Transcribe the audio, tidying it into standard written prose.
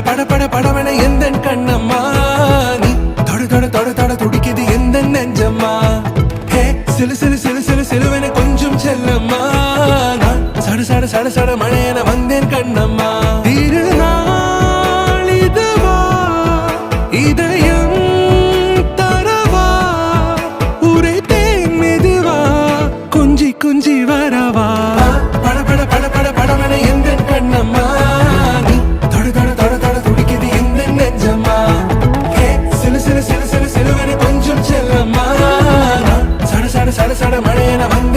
பட பட படவன எந்தன் கண்ணம்மா நீ தொட தொட தொட தொட துடிக்குது எந்த நெஞ்சம்மா ஹே சிலு சிலு சிலு சிலு சிலுவன கொஞ்சம் செல்லம்மா நான் சட சட சட சட மழையன வந்தேன் கண்ணம்மா திருநாள் இதுவா இதயம் தரவா உரைத்தேன் மெதுவா குஞ்சி குஞ்சி வரவா பட பட பட பட படவன எந்தன் கண்ணம்மா நீ தொட தொட தொட தொட துடிக்குது எந்த நெஞ்சம்மா ஹே சிலு சிலு சிலு சிலு சிலுவன கொஞ்சம் செல்லம்மா நான் சட சட சட சட மழையன வந்த